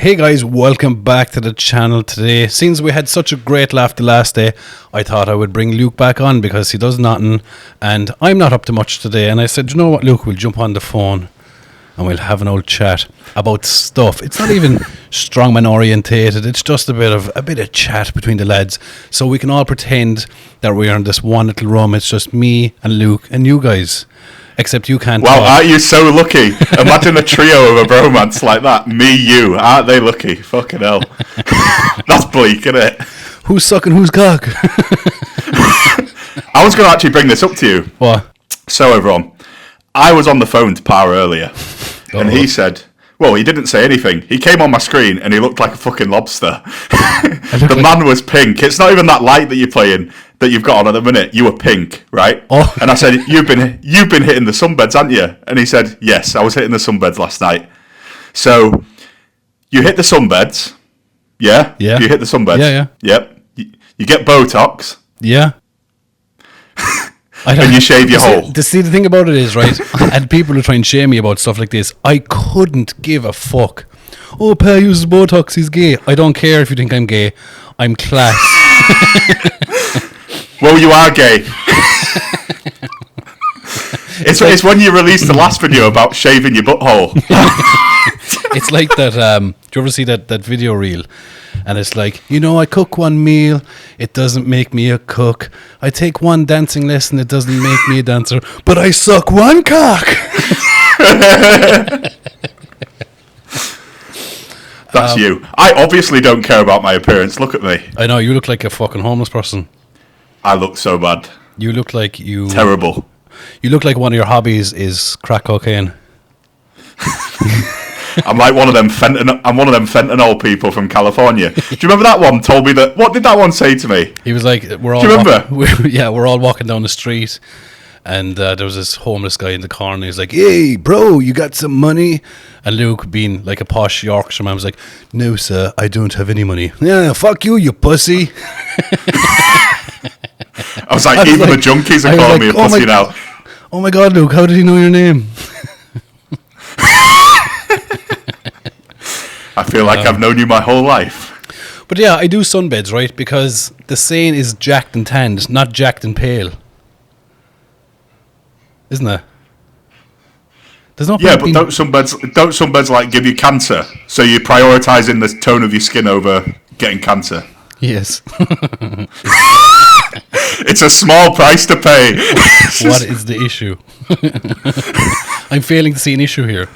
Hey guys, welcome back to the channel today. Since we had such a great laugh the last day, I thought I would bring Luke back on because he does nothing and I'm not up to much today. And I said, you know what, Luke, we'll jump on the phone and we'll have an old chat about stuff. It's not even strongman orientated, it's just a bit of chat between the lads. So we can all pretend that we're in this one little room. It's just me and Luke and you guys. Except you can't. Wow, talk. aren't you so lucky? Imagine a trio of a bromance like that. Me, you. Aren't they lucky? Fucking hell. That's bleak, isn't it? Who's sucking whose cock? I was going to actually bring this up to you. What? So, everyone, I was on the phone to Power earlier, and he said, well, he didn't say anything. He came on my screen, and he looked like a fucking lobster. The man was pink. It's not even that light that you're playing, that you've got on at the minute. You were pink, right? Oh. And I said, you've been hitting the Sunbeds, haven't you? And he said, yes, I was hitting the Sunbeds last night. So, you hit the Sunbeds. Yeah? Yeah. You hit the Sunbeds. Yeah. Yep. You get Botox. Yeah. And you shave your hole. See, the thing about it is, right, and people who try and shame me about stuff like this, I couldn't give a fuck. Oh, Pa uses Botox, he's gay. I don't care if you think I'm gay. I'm class. Well, you are gay. It's when you released the last video about shaving your butthole. It's like that, do you ever see that video reel? And it's like, I cook one meal, it doesn't make me a cook. I take one dancing lesson, it doesn't make me a dancer. But I suck one cock. That's you. I obviously don't care about my appearance. Look at me. I know, you look like a fucking homeless person. I look so bad. You look like you... Terrible. You look like one of your hobbies is crack cocaine. I'm like one of them fentanyl people from California. Do you remember that one told me that? What did that one say to me? He was like, we're all... Do you remember? We're all walking down the street and there was this homeless guy in the corner. He's like, hey, bro, you got some money? And Luke, being like a posh Yorkshire man, was like, no, sir, I don't have any money. Yeah, fuck you, you pussy. I was like, even the junkies are calling me a pussy now. Oh my God, Luke, how did he know your name? I feel like I've known you my whole life. But yeah, I do sunbeds, right? Because the saying is jacked and tanned, not jacked and pale. Isn't it? There's no Yeah, but don't sunbeds like give you cancer? So you're prioritising the tone of your skin over getting cancer? Yes. It's a small price to pay. What is the issue? I'm failing to see an issue here.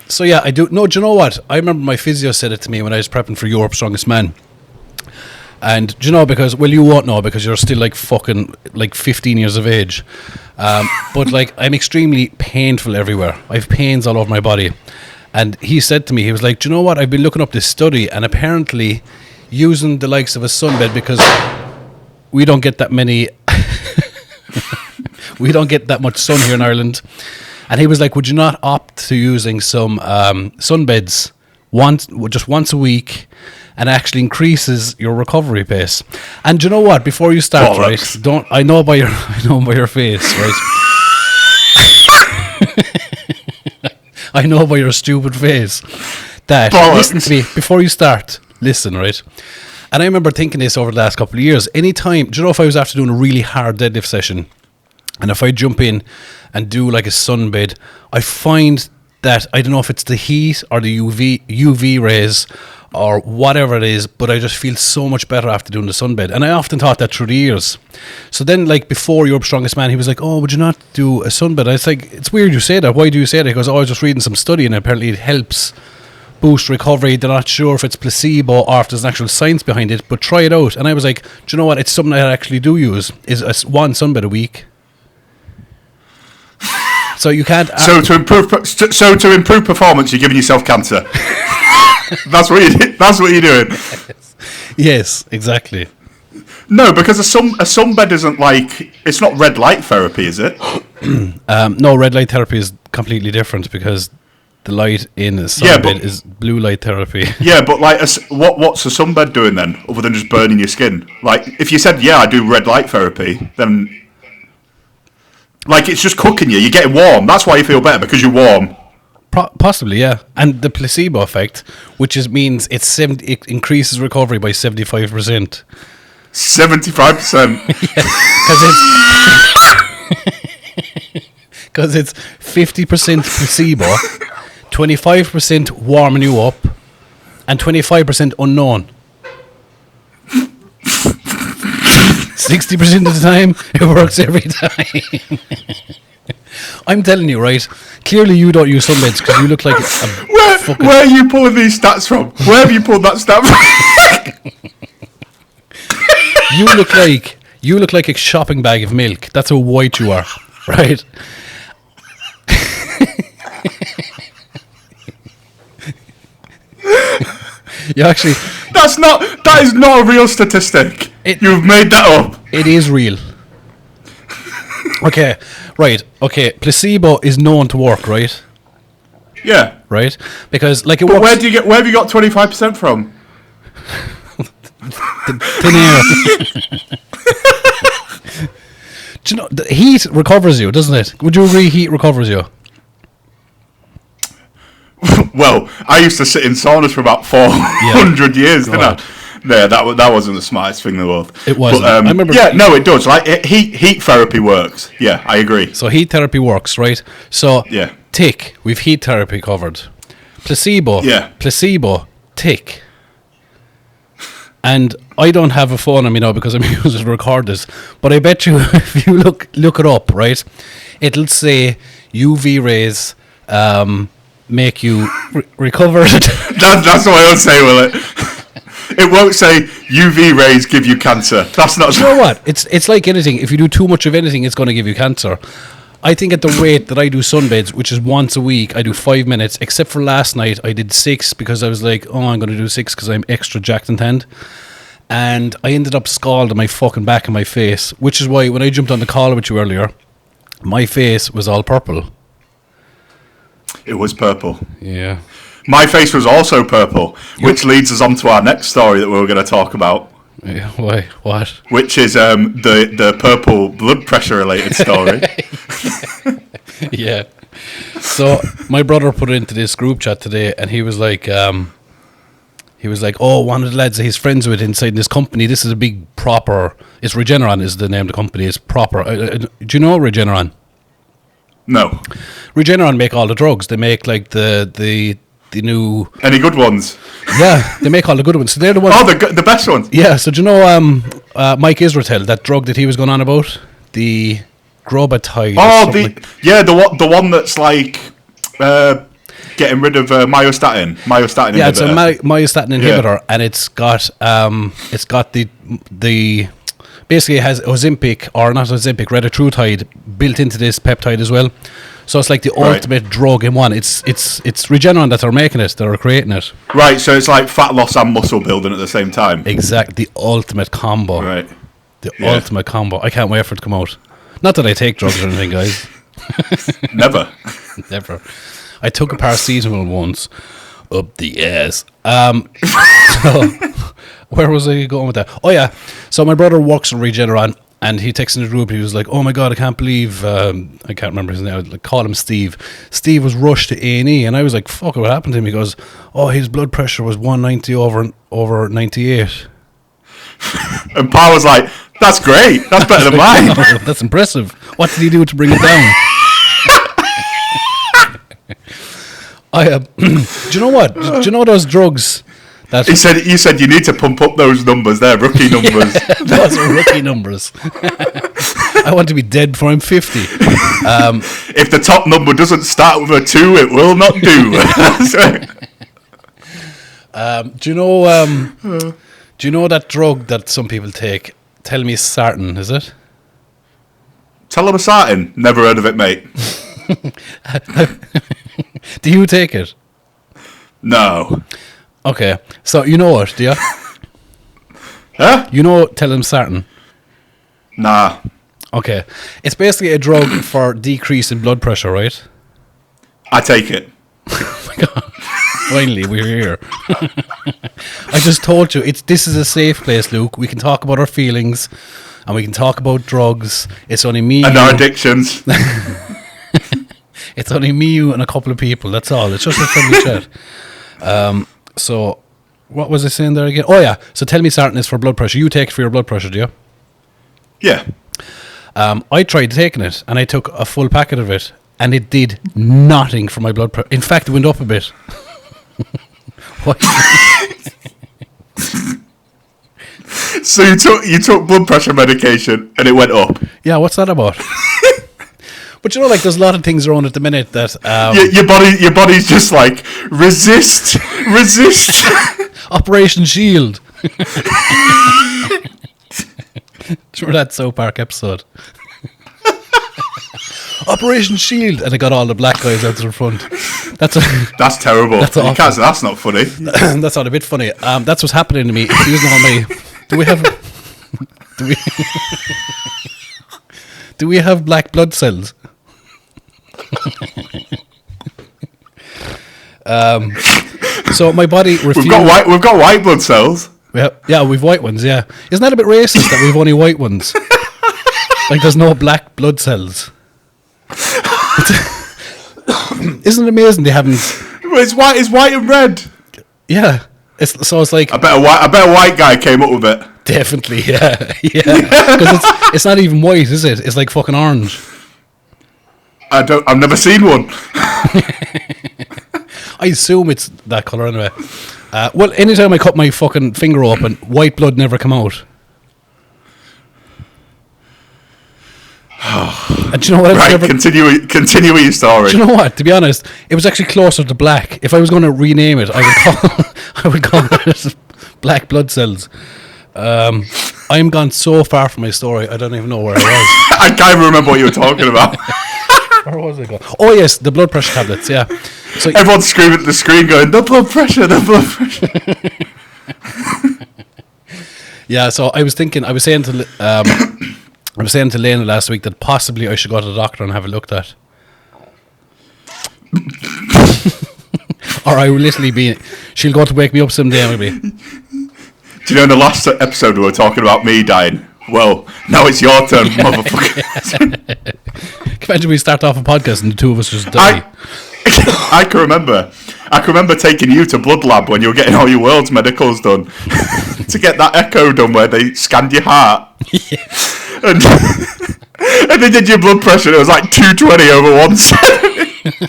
So yeah, I do. No, do you know what? I remember my physio said it to me when I was prepping for Europe's Strongest Man. And do you know, because, well, you won't know because you're still like fucking like 15 years of age. But like, I'm extremely painful everywhere. I have pains all over my body. And he said to me, he was like, do you know what? I've been looking up this study and apparently using the likes of a sunbed, because we don't get that many, we don't get that much sun here in Ireland. And he was like, would you not opt to using some sunbeds just once a week, and actually increases your recovery pace? And do you know what? Before you start, Bollocks. right? I know by your face, right? I know by your stupid face that Bollocks. Listen to me before you start. Listen, right? And I remember thinking this over the last couple of years. Anytime, do you know, if I was after doing a really hard deadlift session, and if I jump in and do like a sunbed, I find that, I don't know if it's the heat or the UV rays or whatever it is, but I just feel so much better after doing the sunbed. And I often thought that through the years. So then, like, before Europe's Strongest Man, he was like, oh, would you not do a sunbed? I was like, it's weird you say that. Why do you say that? He goes, oh, I was just reading some study and apparently it helps boost recovery. They're not sure if it's placebo or if there's an actual science behind it, but try it out. And I was like, do you know what? It's something I actually do use, is one sunbed a week. So you can't. So to improve performance, you're giving yourself cancer. That's what you're doing. Yes, exactly. No, because a sunbed isn't like, it's not red light therapy, is it? No, red light therapy is completely different because the light in a sunbed is blue light therapy. Yeah, but like, what's a sunbed doing then, other than just burning your skin? Like, if you said, yeah, I do red light therapy, then like, it's just cooking you. You're getting warm. That's why you feel better, because you're warm. Possibly, yeah. And the placebo effect, which means it increases recovery by 75%. 75%. Because it's 50% placebo, 25% warming you up, and 25% unknown. 60% of the time, it works every time. I'm telling you, right? Clearly, you don't use Sunbeds because you look like Where are you pulling these stats from? Where have you pulled that stat from? You look like a shopping bag of milk. That's how white you are, right? You actually. That is not a real statistic. You've made that up. It is real. Okay, right. Okay, placebo is known to work, right? Yeah. Right? Because like it but works. Where have you got 25% from? Thin air. Do you know the heat recovers you, doesn't it? Would you agree heat recovers you? Well, I used to sit in saunas for about 400 years, didn't I? Yeah, that wasn't the smartest thing in the world. It wasn't. But, I remember. Yeah, no, it does. Like heat therapy works. Yeah, I agree. So heat therapy works, right? So yeah, tick. We've heat therapy covered. Placebo. Yeah. Placebo. Tick. And I don't have a phone on me now because I'm using to record this. But I bet you, if you look it up, right, it'll say UV rays make you recover. That's what it'll say, will it? It won't say UV rays give you cancer. That's not. You know what? It's like anything. If you do too much of anything, it's going to give you cancer. I think at the rate that I do sunbeds, which is once a week, I do 5 minutes. Except for last night, I did 6 because I was like, oh, I'm going to do 6 because I'm extra jacked and tanned. And I ended up scalding my fucking back and my face, which is why when I jumped on the call with you earlier, my face was all purple. It was purple. Yeah. My face was also purple, which leads us on to our next story that we were going to talk about. Yeah, why? What? Which is the purple blood pressure related story. Yeah. So my brother put it into this group chat today, and he was like, oh, one of the lads that he's friends with inside this company. This is a big proper. It's Regeneron is the name of the company. It's proper. Do you know Regeneron? No. Regeneron make all the drugs. They make like the new. Any good ones? Yeah, they make all the good ones. So they're the ones. Oh, the best ones. Yeah. So do you know Mike Israetel, that drug that he was going on about, the Grobetide? Oh, the one that's like getting rid of myostatin. Myostatin. Yeah, inhibitor. it's a myostatin inhibitor, and it's got the basically it has Ozempic, or not Ozempic, retatrutide built into this peptide as well. So it's like the ultimate drug in one. It's Regeneron that are making it, that are creating it. Right, so it's like fat loss and muscle building at the same time. Exactly, the ultimate combo. Right. The ultimate combo. I can't wait for it to come out. Not that I take drugs or anything, guys. Never. Never. I took a paracetamol once up the ass. So, where was I going with that? Oh yeah. So my brother works in Regeneron, and he texted in the group. He was like, "Oh my god, I can't believe I can't remember his name. I would like call him Steve. Steve was rushed to A&E, and I was like, fuck, what happened to him?" He goes, "Oh, his blood pressure was 190 over 98." And Pa was like, "That's great. That's better than mine." No, that's impressive. What did he do to bring it down? Do you know what? Do you know those drugs? That You said you need to pump up those numbers. They're rookie numbers. Yeah, those are rookie numbers. I want to be dead before I'm 50. If the top number doesn't start with a 2, it will not do. Do you know that drug that some people take? Tell me sartan, is it? Telomycin. Never heard of it, mate. Do you take it? No. Okay, so you know it, do you? Huh? You know telomycin? Nah. Okay, it's basically a drug for decreasing blood pressure, right? I take it. Oh my god! Finally, we're here. I just told you this is a safe place, Luke. We can talk about our feelings, and we can talk about drugs. It's only me and our addictions. It's only me, you, and a couple of people. That's all. It's just a friendly chat. So, what was I saying there again? Oh, yeah. So, tell me certain is for blood pressure. You take it for your blood pressure, do you? Yeah. I tried taking it, and I took a full packet of it, and it did nothing for my blood pressure. In fact, it went up a bit. What? So you took blood pressure medication and it went up. Yeah, what's that about? But you know, like, there's a lot of things around at the minute that your body's just like resist. Operation Shield. Do you remember that South Park episode? Operation Shield, and I got all the black guys out to the front. That's terrible. That's not funny. That's not a bit funny. That's what's happening to me. Excuse me on me. Do we have black blood cells? So my body refused. We've got white blood cells. Yeah, we've white ones. Yeah, isn't that a bit racist that we've only white ones? Like, there's no black blood cells. Isn't it amazing they haven't? It's white and red. Yeah, it's like I bet a white guy came up with it. Definitely, yeah, because it's not even white, is it? It's like fucking orange. I've never seen one. I assume it's that colour anyway. Well, anytime I cut my fucking finger open, white blood never come out. And do you know what? Right, continue with your story. Do you know what? To be honest, it was actually closer to black. If I was going to rename it, I would call it black blood cells. I'm gone so far from my story, I don't even know where I was. I can't even remember what you were talking about. Where was I going? Oh yes, the blood pressure tablets. Yeah. So everyone's screaming at the screen, going, "The blood pressure, the blood pressure." Yeah. So I was saying to Lena last week that possibly I should go to the doctor and have it looked at. Or I will literally she'll go to wake me up someday and I'll be. Do you know in the last episode we were talking about me dying? Well, now it's your turn, motherfucker. Can you imagine we start off a podcast and the two of us just die? I can remember taking you to Blood Lab when you were getting all your world's medicals done to get that echo done where they scanned your heart. Yeah. And they did your blood pressure and it was like 220 over 170.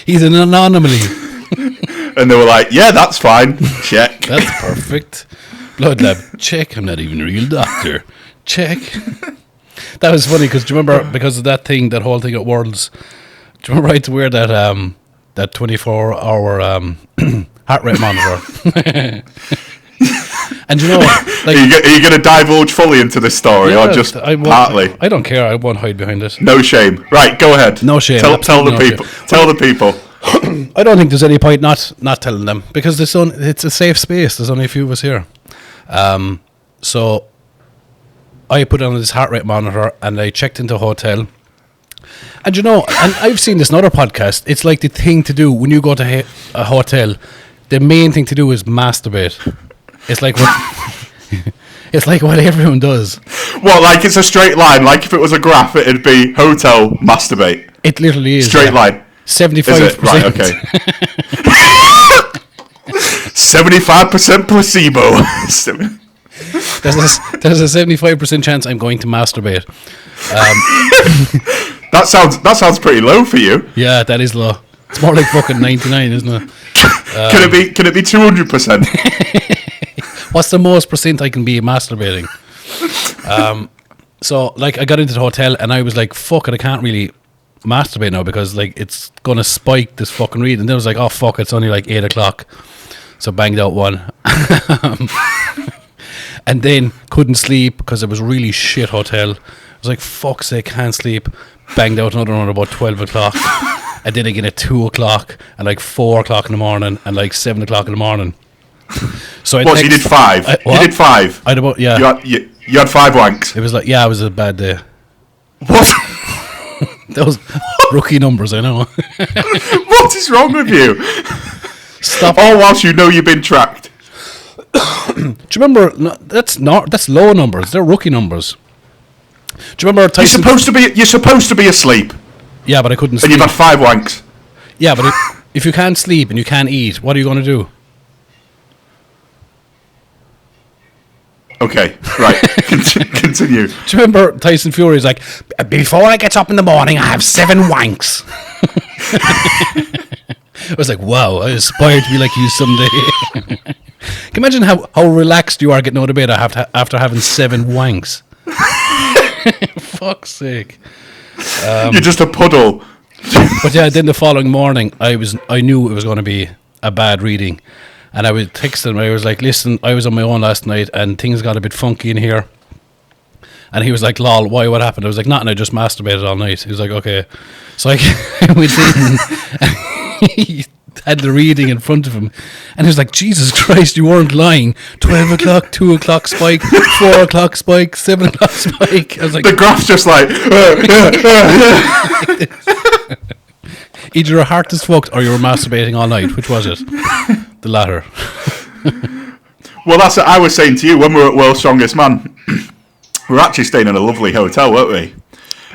He's an anomaly. And they were like, yeah, that's fine. Check. That's perfect. Blood lab. Check. I'm not even a real doctor. Check. That was funny because do you remember, because of that whole thing at Worlds, do you remember I had to wear that 24-hour heart rate monitor? And you know, like, are you going to divulge fully into this story or just partly? I don't care. I won't hide behind it. No shame. Right, go ahead. No shame. Tell the people. Shame. Tell the people. I don't think there's any point not telling them because it's a safe space. There's only a few of us here. So I put on this heart rate monitor and I checked into a hotel. And you know, and I've seen this in other podcasts, it's like the thing to do when you go to a hotel. The main thing to do is masturbate. It's like what everyone does. What, like it's a straight line? Like if it was a graph, it'd be hotel masturbate. It literally is. Straight line. 75%. Right, okay. 75% placebo. There's a 75% chance I'm going to masturbate. That sounds pretty low for you. Yeah, that is low. It's more like fucking 99, isn't it? Can it be 200%? What's the most percent I can be masturbating? So like I got into the hotel and I was like, fuck it, I can't really masturbate now because like it's gonna spike this fucking read. And then I was like, oh fuck, it's only like 8 o'clock. So banged out one. And then couldn't sleep because it was a really shit hotel. I was like, fuck's sake, can't sleep. Banged out another one about 12 o'clock. And then again at 2 o'clock and like 4 o'clock in the morning and like 7 o'clock in the morning. So you did 5? You did 5? I had about, yeah. You had 5 wanks? It was like, yeah, it was a bad day. What? Those rookie numbers, I know. What is wrong with you? Stop. All whilst you know you've been tracked. Do you remember? No, that's low numbers. They're rookie numbers. Do you remember Tyson? You're supposed to be asleep. Yeah, but I couldn't sleep. And you've had 5 wanks. Yeah, but if you can't sleep and you can't eat, what are you going to do? Okay, right. Continue. Do you remember Tyson Fury's like, before I get up in the morning, I have 7 wanks. I was like, wow, I aspire to be like you someday. Can you imagine how relaxed you are getting out of bed after having 7 wanks? Fuck's sake. You're just a puddle. But yeah, then the following morning, I knew it was going to be a bad reading. And I would text him. I was like, listen, I was on my own last night and things got a bit funky in here. And he was like, lol, why, what happened? I was like, nothing, I just masturbated all night. He was like, okay. So I went in and he had the reading in front of him. And he was like, Jesus Christ, you weren't lying. 12 o'clock, 2 o'clock spike, 4 o'clock spike, 7 o'clock spike. I was like, the graph's just like... Either your heart is fucked or you were masturbating all night. Which was it? The latter. Well, that's what I was saying to you when we were at World's Strongest Man. We were actually staying in a lovely hotel, weren't we?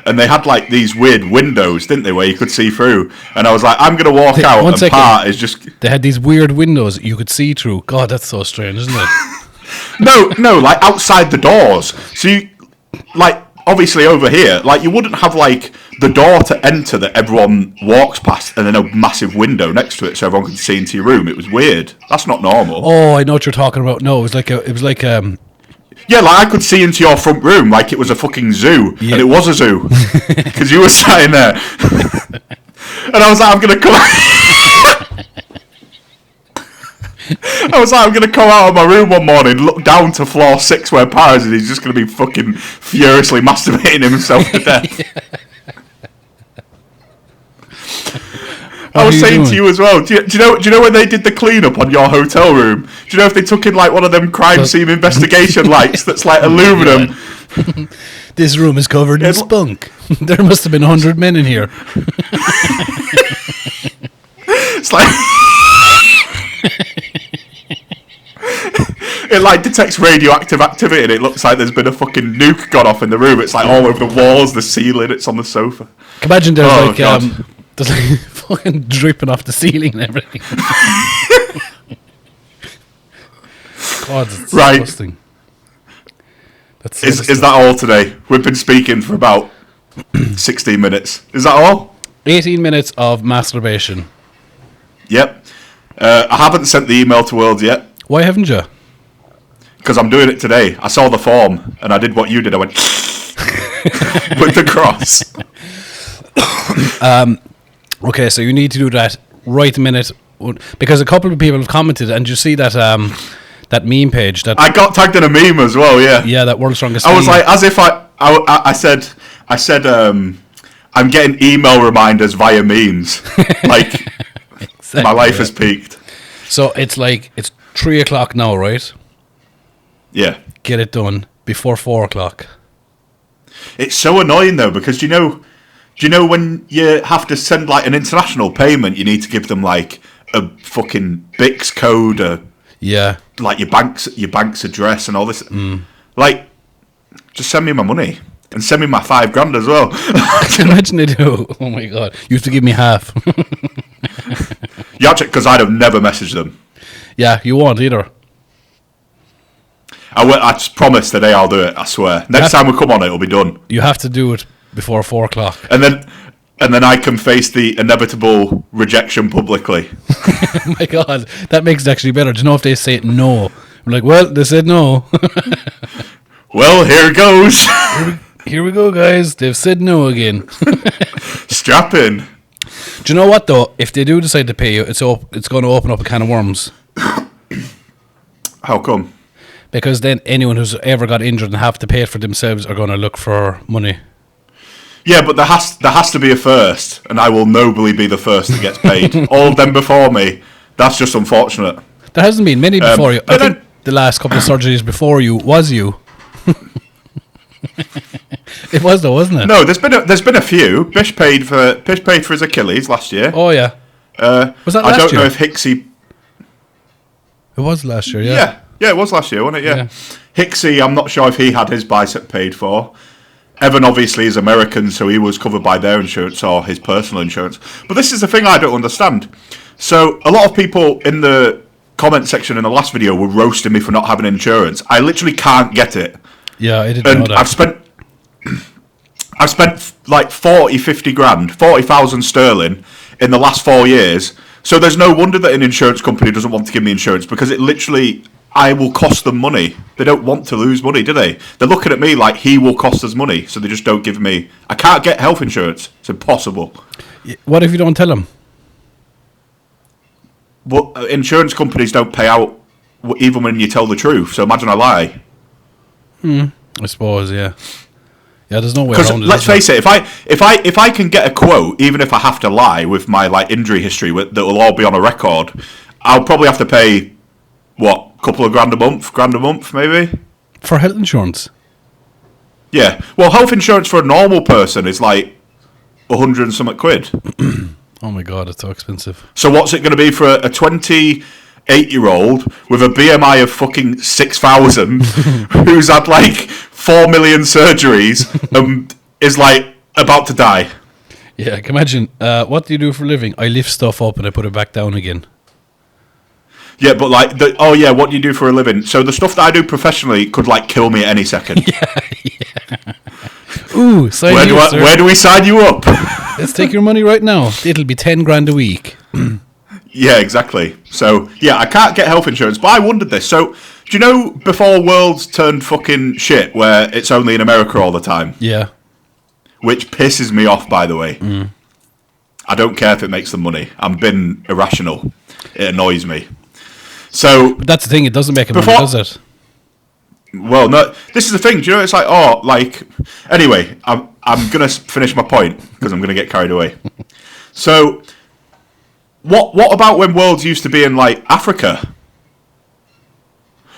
And they had like these weird windows, didn't they, where you could see through. And I was like, I'm going to walk out and part is just... They had these weird windows you could see through. God, that's so strange, isn't it? No, like outside the doors. So you, like, obviously over here, like you wouldn't have like the door to enter that everyone walks past and then a massive window next to it so everyone could see into your room. It was weird. That's not normal. Oh, I know what you're talking about. No, it was like yeah, like I could see into your front room like it was a fucking zoo. Yeah. And it was a zoo. Because you were sitting there. And I was like, I'm going to come out of my room one morning, look down to floor 6 where Paris is, and he's just going to be fucking furiously masturbating himself to death. I was saying to you as well, do you know when they did the clean-up on your hotel room? Do you know if they took in like one of them crime scene investigation lights that's like aluminum? Yeah. This room is covered in spunk. There must have been 100 men in here. It's like... It like detects radioactive activity and it looks like there's been a fucking nuke gone off in the room. It's like all over the walls, the ceiling, it's on the sofa. Imagine there's there's like fucking dripping off the ceiling and everything. God, it's disgusting. Is that all today? We've been speaking for about 16 minutes. Is that all? 18 minutes of masturbation. Yep. I haven't sent the email to Worlds yet. Why haven't you? Because I'm doing it today. I saw the form and I did what you did. I went with the cross. Okay, so you need to do that right the minute, because a couple of people have commented, and you see that that meme page that I got tagged in a meme as well. Yeah, that World's Strongest. I was like, as if I said I'm getting email reminders via memes. Like exactly, my life has peaked. So it's 3 o'clock now, right? Yeah. Get it done before 4 o'clock. It's so annoying though, because do you know when you have to send like an international payment, you need to give them like a fucking BICS code, like your bank's address and all this. Like, just send me my money and send me my $5,000 as well. Imagine they do. Oh my god, you have to give me half. You actually, because I'd have never messaged them. Yeah, you won't either. I just promise today I'll do it. I swear. Next time we come on, it'll be done. You have to do it before 4 o'clock. And then I can face the inevitable rejection publicly. Oh my god, that makes it actually better. Do you know if they say no? I'm like, well, they said no. Well, here it goes. Here we go, guys. They've said no again. Strap in. Do you know what though? If they do decide to pay you, it's going to open up a can of worms. How come? Because then anyone who's ever got injured and have to pay it for themselves are going to look for money. Yeah, but there has to be a first, and I will nobly be the first that gets paid. All of them before me, that's just unfortunate. There hasn't been many before you. I think the last couple of surgeries before you was you. It was though, wasn't it? No, there's been a few. Bish paid for his Achilles last year. Oh yeah. Was that last year? I don't know if Hicksy. It was last year, yeah. Yeah, it was last year, wasn't it? Yeah. Hicksy, I'm not sure if he had his bicep paid for. Evan obviously is American, so he was covered by their insurance or his personal insurance. But this is the thing I don't understand. So a lot of people in the comment section in the last video were roasting me for not having insurance. I literally can't get it. Yeah, I didn't know that. I've spent like 50 grand, 40,000 sterling in the last 4 years. So there's no wonder that an insurance company doesn't want to give me insurance, because it literally, I will cost them money. They don't want to lose money, do they? They're looking at me like he will cost us money, so they just don't give me. I can't get health insurance. It's impossible. What if you don't tell them? Well, insurance companies don't pay out even when you tell the truth. So imagine I lie. I suppose, yeah. Yeah, there's no way Because around it. let's face it, if I can get a quote, even if I have to lie with my like injury history that will all be on a record, I'll probably have to pay what, a couple of grand a month maybe, For health insurance? Yeah. Well, health insurance for a normal person is like 100 and something quid. Oh my god, it's so expensive. So what's it going to be for a 28-year-old with a BMI of fucking 6,000 who's had like 4 million surgeries and is like about to die? Yeah, I can imagine. What do you do for a living? I lift stuff up and I put it back down again. Yeah, but like, what do you do for a living? So the stuff that I do professionally could like kill me at any second. Yeah. Ooh, where do we sign you up? Let's take your money right now. It'll be 10 grand a week. Yeah, exactly. So, yeah, I can't get health insurance, but I wondered this. So, do you know before Worlds turned fucking shit, where it's only in America all the time? Yeah. Which pisses me off, by the way. I don't care if it makes them money. I'm being irrational. It annoys me. So, But that's the thing, it doesn't make it money, does it? Well, no. This is the thing. Do you know? It's like, Anyway, I'm gonna finish my point because I'm gonna get carried away. So, what about when Worlds used to be in like Africa?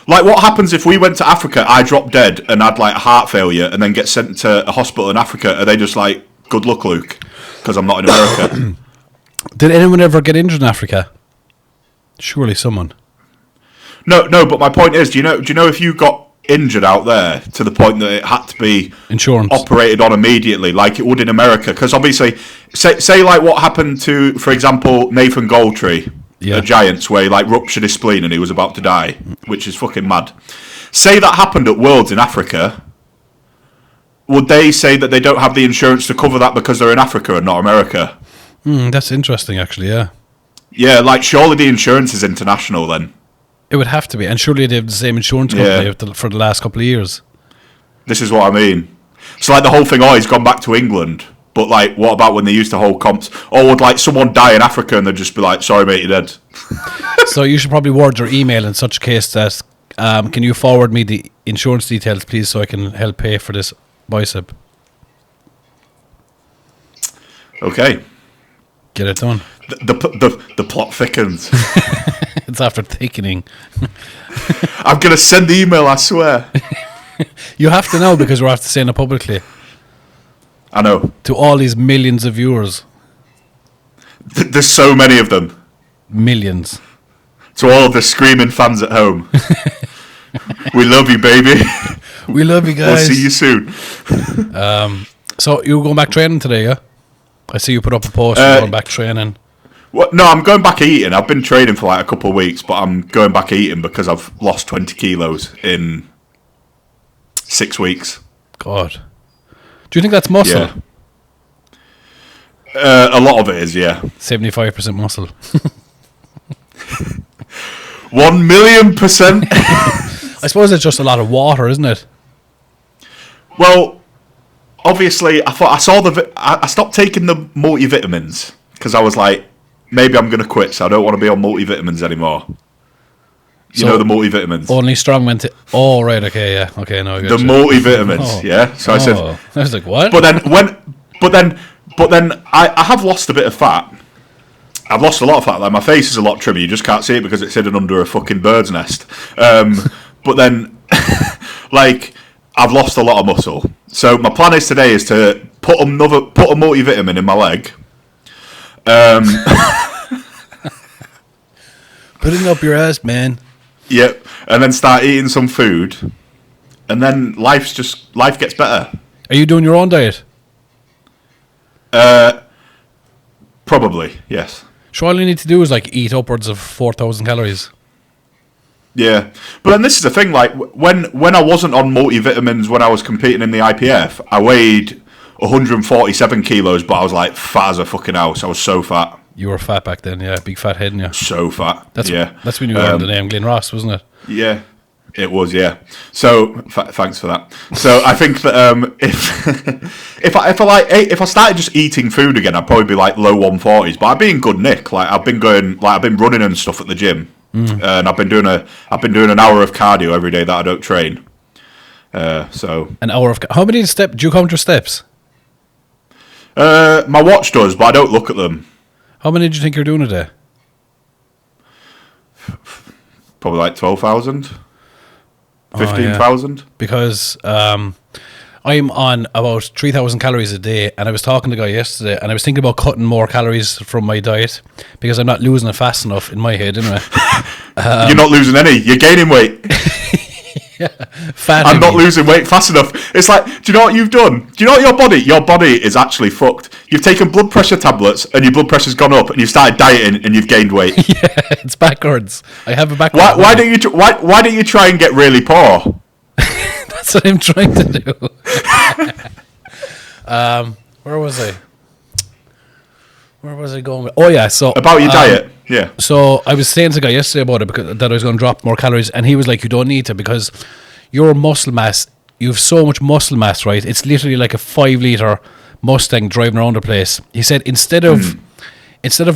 Like, what happens if we went to Africa? I dropped dead and had like a heart failure, and then get sent to a hospital in Africa. Are they just like, good luck, Luke? Because I'm not in America. Did anyone ever get injured in Africa? Surely someone. No. But my point is, do you know if you got injured out there to the point that it had to be insurance operated on immediately, like it would in America? Because obviously, say like what happened to, for example, Nathan Goldtree, the Giants, where he like ruptured his spleen and he was about to die, which is fucking mad. Say that happened at Worlds in Africa, would they say that they don't have the insurance to cover that because they're in Africa and not America? That's interesting, actually. Yeah, like surely the insurance is international then. It would have to be, and surely they have the same insurance company for the last couple of years. This is what I mean. So like the whole thing, he's gone back to England, but like what about when they used to hold comps? Or would like someone die in Africa and they'd just be like, sorry mate, you're dead? So you should probably word your email in such case that, can you forward me the insurance details please so I can help pay for this bicep? Okay. Get it done. The plot thickens. It's after thickening. I'm going to send the email, I swear. You have to know because we're have to saying it publicly. I know. To all these millions of viewers. There's so many of them. Millions. To all of the screaming fans at home. We love you, baby. We love you guys. We'll see you soon. So you're going back training today, yeah? I see you put up a post going back training. Well, no, I'm going back eating. I've been training for like a couple of weeks, but I'm going back eating because I've lost 20 kilos in 6 weeks. God. Do you think that's muscle? Yeah. A lot of it is, yeah. 75% muscle. 1,000,000%. I suppose it's just a lot of water, isn't it? Well, obviously, I stopped taking the multivitamins because I was like, maybe I'm going to quit, so I don't want to be on multivitamins anymore. You know the multivitamins. Only strong men. Oh, right. Okay. Yeah. Okay. No. I got the multivitamins. Yeah. So I said. I was like, what? But then I have lost a bit of fat. I've lost a lot of fat. Like my face is a lot trimmer. You just can't see it because it's hidden under a fucking bird's nest. But then, like, I've lost a lot of muscle. So my plan is today is to put a multivitamin in my leg. Put it up your ass, man. Yep, and then start eating some food, and then life gets better. Are you doing your own diet? Probably, yes. Sure, all you need to do is like eat upwards of 4,000 calories. Yeah, but then this is the thing. Like when I wasn't on multivitamins when I was competing in the IPF, I weighed 147 kilos, but I was like fat as a fucking house. I was so fat. You were fat back then, yeah, big fat head, yeah. So fat. That's yeah. That's when you earned the name Glenn Ross, wasn't it? Yeah, it was. Yeah. So thanks for that. So I think that if I started just eating food again, I'd probably be like low 140s. But I'd be in good nick. Like I've been running and stuff at the gym. And I've been doing an hour of cardio every day that I don't train. So an hour of how many steps do you count your steps? My watch does, but I don't look at them. How many do you think you're doing a day? Probably like 12,000, 15,000. Because I'm on about 3,000 calories a day, and I was talking to a guy yesterday, and I was thinking about cutting more calories from my diet because I'm not losing it fast enough in my head, anyway. You're not losing any. You're gaining weight. Yeah, fat. I'm not losing weight fast enough. It's like, do you know what you've done? Do you know what your body is actually fucked? You've taken blood pressure tablets and your blood pressure's gone up, and you've started dieting and you've gained weight. Yeah, it's backwards. I have a backwards. Why don't you try and get really poor? That's what I'm trying to do. Where was I? Where was I going with? Oh yeah, so about your diet. Yeah. So I was saying to a guy yesterday about it because that I was going to drop more calories, and he was like, "You don't need to because your muscle mass, you have so much muscle mass, right? It's literally like a 5-liter Mustang driving around the place." He said instead of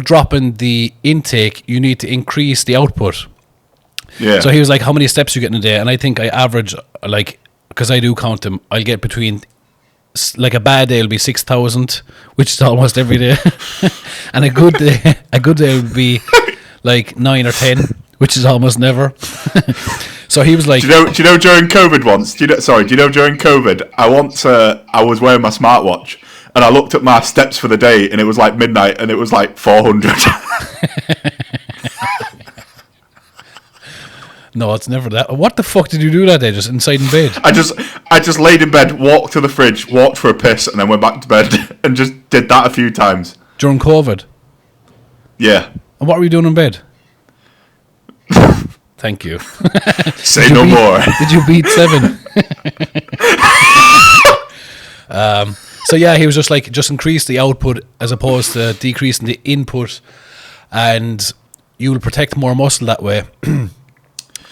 dropping the intake, you need to increase the output. Yeah. So he was like, "How many steps you get in a day?" And I think I average like, because I do count them, I'll get between. Like a bad day will be 6,000, which is almost every day, and a good day would be like 9 or 10, which is almost never. So he was like, do you know during COVID once? Do you know during COVID? I was wearing my smartwatch and I looked at my steps for the day, and it was like midnight, and it was like 400. No, it's never that. What the fuck did you do that day? Just inside in bed? I just laid in bed, walked to the fridge, walked for a piss, and then went back to bed and just did that a few times. During COVID? Yeah. And what were you doing in bed? Thank you. Say no more. Did you beat 7? So yeah, he was just like, just increase the output as opposed to decreasing the input, and you will protect more muscle that way.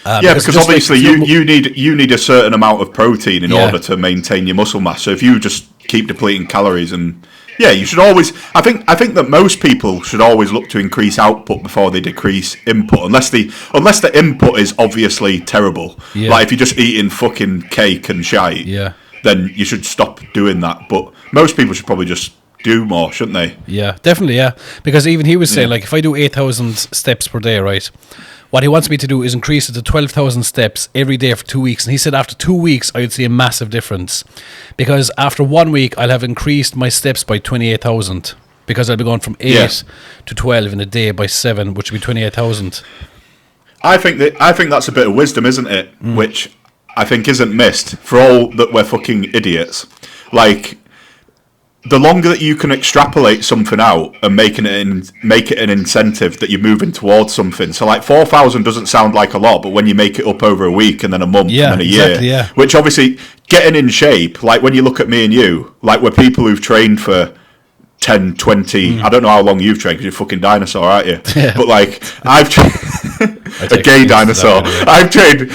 Yeah, because obviously you need a certain amount of protein in order to maintain your muscle mass. So if you just keep depleting calories, and you should always. I think that most people should always look to increase output before they decrease input, unless the input is obviously terrible. Yeah. Like if you're just eating fucking cake and shite, then you should stop doing that. But most people should probably just do more, shouldn't they? Yeah, definitely. Yeah, because even he was saying like if I do 8,000 steps per day, right? What he wants me to do is increase it to 12,000 steps every day for 2 weeks. And he said after 2 weeks, I would see a massive difference. Because after 1 week, I'll have increased my steps by 28,000. Because I'll be going from 8 to 12 in a day by 7, which would be 28,000. I think that's a bit of wisdom, isn't it? Which I think isn't missed for all that we're fucking idiots. Like, the longer that you can extrapolate something out and make it an incentive that you're moving towards something. So like 4,000 doesn't sound like a lot, but when you make it up over a week and then a month and then a year, which obviously getting in shape, like when you look at me and you, like we're people who've trained for 10, 20, I don't know how long you've trained because you're a fucking dinosaur, aren't you? Yeah. But like I've trained a gay dinosaur. I've trained.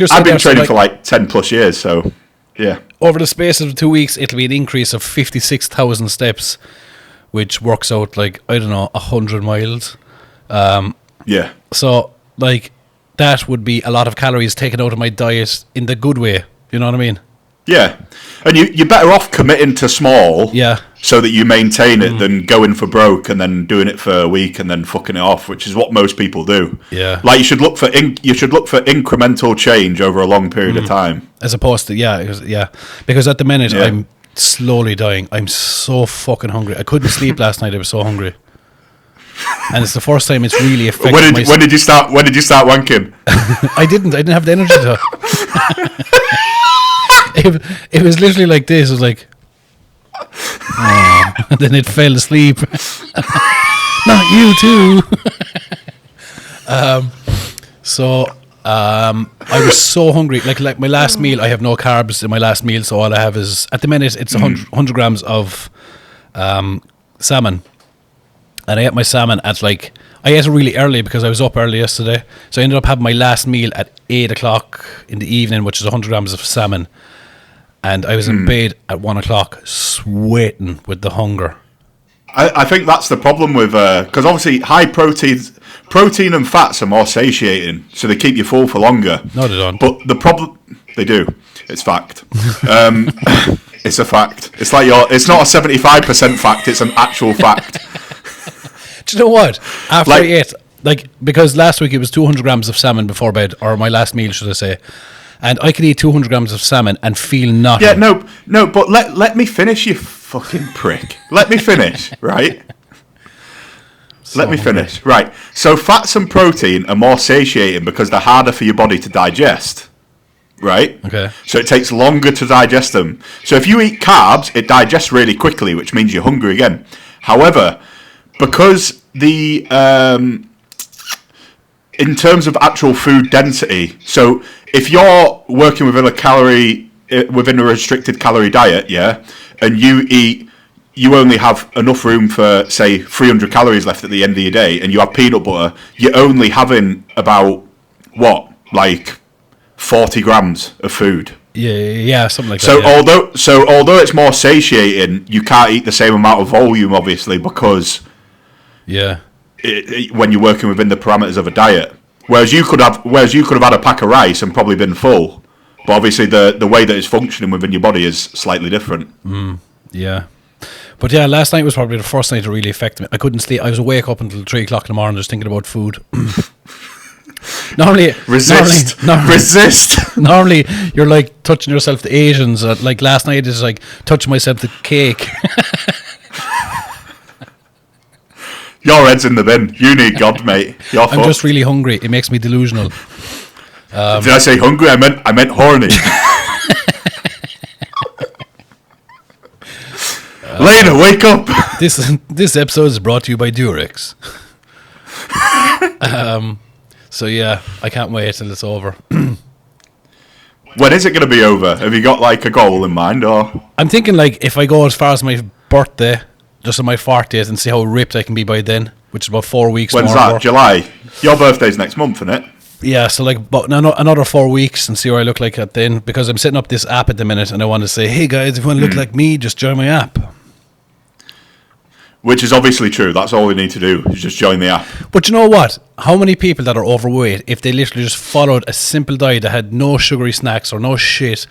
I've been training for like 10 plus years, so yeah. Over the space of 2 weeks, it'll be an increase of 56,000 steps, which works out like, I don't know, 100 miles. Yeah. So, like, that would be a lot of calories taken out of my diet in the good way. You know what I mean? Yeah. And you're better off committing to small so that you maintain it than going for broke and then doing it for a week and then fucking it off, which is what most people do. Yeah. Like you should look for incremental change over a long period of time. As opposed to because at the minute I'm slowly dying. I'm so fucking hungry. I couldn't sleep last night. I was so hungry. And it's the first time it's really affected When did you start wanking? I didn't have the energy to. it was literally like this. It was like, oh, and then it fell asleep. Not you too. I was so hungry. Like my last meal, I have no carbs in my last meal, so all I have is, at the minute, it's 100 grams of salmon. And I ate my salmon at I ate it really early because I was up early yesterday. So I ended up having my last meal at 8 o'clock in the evening, which is 100 grams of salmon. And I was in bed at 1 o'clock, sweating with the hunger. I think that's the problem with, because obviously high protein and fats are more satiating, so they keep you full for longer. No, they don't. But the problem, they do. It's fact. It's a fact. It's it's not a 75% fact. It's an actual fact. Do you know what? After I ate, because last week it was 200 grams of salmon before bed, or my last meal, should I say. And I could eat 200 grams of salmon and feel nothing. Yeah, no, but let me finish, you fucking prick. Let me finish, right? Let me finish. Right. So fats and protein are more satiating because they're harder for your body to digest. Right? Okay. So it takes longer to digest them. So if you eat carbs, it digests really quickly, which means you're hungry again. However, because in terms of actual food density, so if you're working within a restricted calorie diet, yeah, and you only have enough room for, say, 300 calories left at the end of your day, and you have peanut butter, you're only having about 40 grams of food. Yeah, something like that. Yeah. Although it's more satiating, you can't eat the same amount of volume, obviously, because when you're working within the parameters of a diet. Whereas you could have had a pack of rice and probably been full, but obviously the way that it's functioning within your body is slightly different. Yeah. But yeah, last night was probably the first night to really affect me. I couldn't sleep. I was awake up until 3 o'clock in the morning just thinking about food. Normally, resist. Normally, you're like touching yourself to Asians. Like last night is like touching myself to cake. Your head's in the bin. You need God, mate. You're fucked. I'm just really hungry. It makes me delusional. Did I say hungry? I meant horny. Lena, wake up! This episode is brought to you by Durex. So yeah, I can't wait till it's over. When is it going to be over? Have you got a goal in mind, or? I'm thinking if I go as far as my birthday, just on my 40th, and see how ripped I can be by then, which is about 4 weeks. When's that? July. Your birthday's next month, isn't it? Yeah, so about another 4 weeks and see where I look like at then, because I'm setting up this app at the minute, and I want to say, hey guys, if you want to look like me, just join my app. Which is obviously true. That's all we need to do, is just join the app. But you know what? How many people that are overweight, if they literally just followed a simple diet that had no sugary snacks or no shit,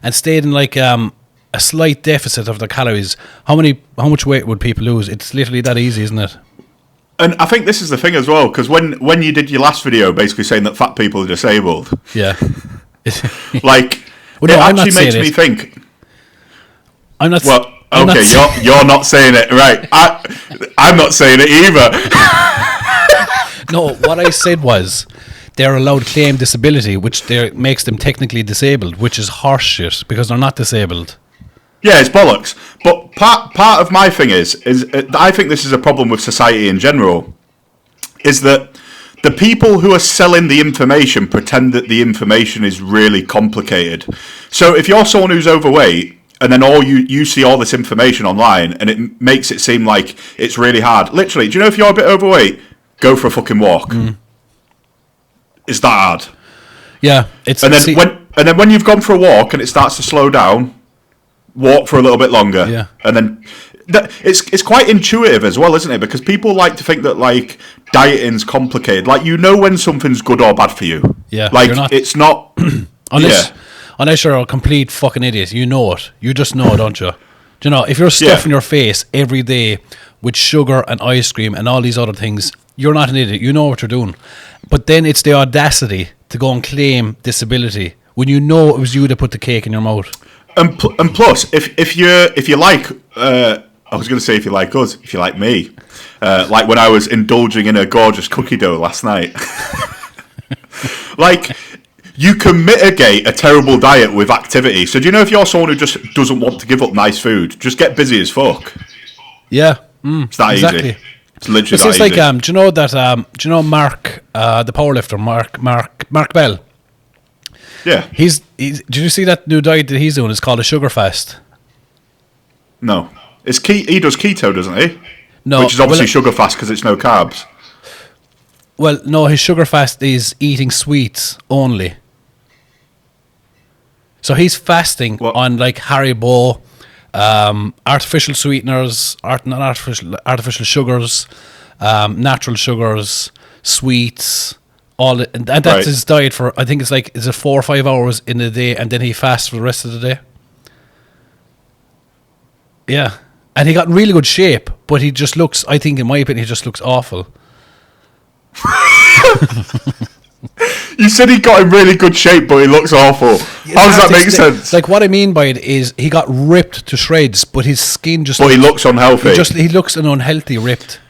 and stayed in a slight deficit of their calories, how much weight would people lose? It's literally that easy, isn't it? And I think this is the thing as well, because when you did your last video basically saying that fat people are disabled, yeah, well, no, it actually makes me think. I'm not. Well, okay, you're not saying it, right? I'm not saying it either. No, what I said was they're allowed to claim disability, which makes them technically disabled, which is horseshit because they're not disabled. Yeah, it's bollocks. But part of my thing is I think this is a problem with society in general, is that the people who are selling the information pretend that the information is really complicated. So if you're someone who's overweight, and then you see all this information online, and it makes it seem like it's really hard. Literally, do you know if you're a bit overweight, go for a fucking walk. It's that hard. Yeah, and then when you've gone for a walk and it starts to slow down, walk for a little bit longer. Yeah. And then it's quite intuitive as well, isn't it? Because people like to think that dieting's complicated. When something's good or bad for you. Yeah. It's not. Unless you're a complete fucking idiot, you know it. You just know it, don't you? Do you know, if you're stuffing your face every day with sugar and ice cream and all these other things, you're not an idiot. You know what you're doing. But then it's the audacity to go and claim disability when you know it was you that put the cake in your mouth. And plus, if you like, I was going to say if you like us, if you like me, like when I was indulging in a gorgeous cookie dough last night, you can mitigate a terrible diet with activity. So do you know if you're someone who just doesn't want to give up nice food, just get busy as fuck. Yeah, It's that exactly. easy. It's literally It's that like, easy. do you know that? Do you know Mark, the powerlifter, Mark Bell? Yeah. He's. Did you see that new diet that he's doing? It's called a sugar fast. No. He does keto, doesn't he? No, Which is obviously sugar fast because it's no carbs. Well, no, his sugar fast is eating sweets only. So he's fasting on like Haribo, artificial sweeteners, not artificial sugars, natural sugars, sweets, all it, and that's his diet for. I think it's a 4 or 5 hours in a day, and then he fasts for the rest of the day. Yeah, and he got in really good shape, but he just looks. I think, in my opinion, he just looks awful. You said he got in really good shape, but he looks awful. How does that make sense? Like, what I mean by it is he got ripped to shreds, but his skin just. But he looks unhealthy. He looks an unhealthy ripped.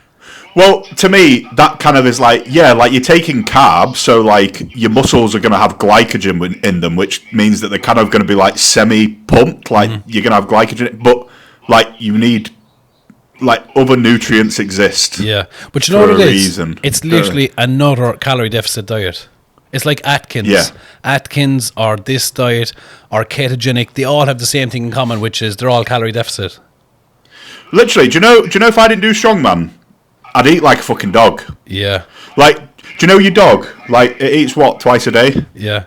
Well, to me, that kind of is like, yeah, like you're taking carbs, so like your muscles are going to have glycogen in them, which means that they're kind of going to be like semi-pumped, like you're going to have glycogen, but like you need, like other nutrients exist. Yeah, but you know what it is? Reason. It's literally another calorie deficit diet. It's like Atkins. Yeah. Atkins or this diet or ketogenic, they all have the same thing in common, which is they're all calorie deficit. Literally, do you know if I didn't do strongman, I'd eat like a fucking dog. Yeah. Like, do you know your dog? Like, it eats what, twice a day? Yeah.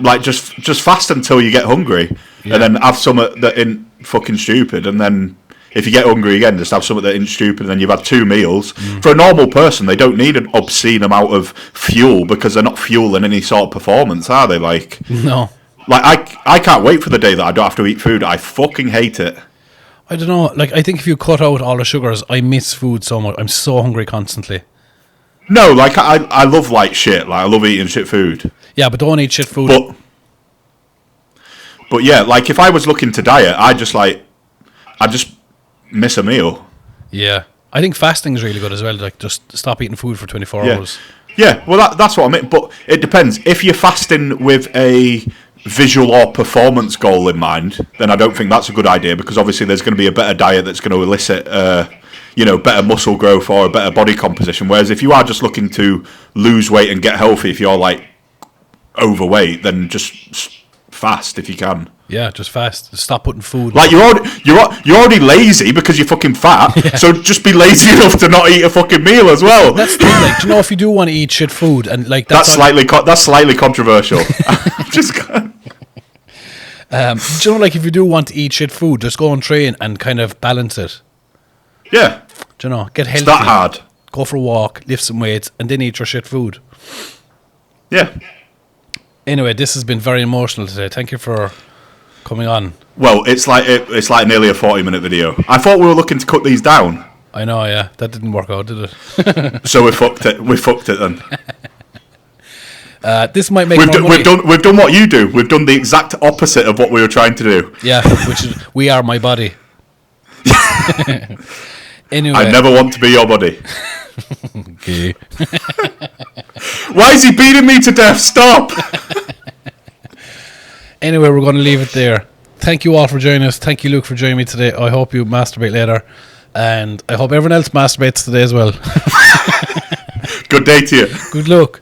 Like, just fast until you get hungry, and then have something that ain't fucking stupid, and then if you get hungry again, just have something that ain't stupid, and then you've had 2 meals. For a normal person, they don't need an obscene amount of fuel because they're not fueling any sort of performance, are they? Like, no. Like, I can't wait for the day that I don't have to eat food. I fucking hate it. I don't know. Like, I think if you cut out all the sugars, I miss food so much. I'm so hungry constantly. No, like, I love like shit. Like, I love eating shit food. Yeah, but don't eat shit food. But yeah, like, if I was looking to diet, I just miss a meal. Yeah. I think fasting is really good as well. Like, just stop eating food for 24 hours. Yeah, well, that's what I mean. But it depends. If you're fasting with a visual or performance goal in mind, then I don't think that's a good idea, because obviously there's going to be a better diet that's going to elicit, better muscle growth or a better body composition. Whereas if you are just looking to lose weight and get healthy, if you're like overweight, then just fast if you can. Yeah, just fast. Stop putting food. Like, you're already lazy because you're fucking fat. Yeah. So just be lazy enough to not eat a fucking meal as well. That's the thing. Like, do you know, if you do want to eat shit food, and like that's slightly controversial. Just. Do you know, like, if you do want to eat shit food, just go and train and kind of balance it. Yeah. Do you know, get healthy. It's that hard. Go for a walk, lift some weights, and then eat your shit food. Yeah. Anyway, this has been very emotional today. Thank you for coming on. Well, it's like nearly a 40-minute video. I thought we were looking to cut these down. I know, yeah. That didn't work out, did it? So we fucked it. We fucked it then. This might make we've done what you do. We've done the exact opposite of what we were trying to do. Yeah, which is we are my body. Anyway, I never want to be your body. Okay. Why is he beating me to death? Stop. Anyway, we're going to leave it there. Thank you all for joining us. Thank you, Luke, for joining me today. I hope you masturbate later, and I hope everyone else masturbates today as well. Good day to you. Good luck.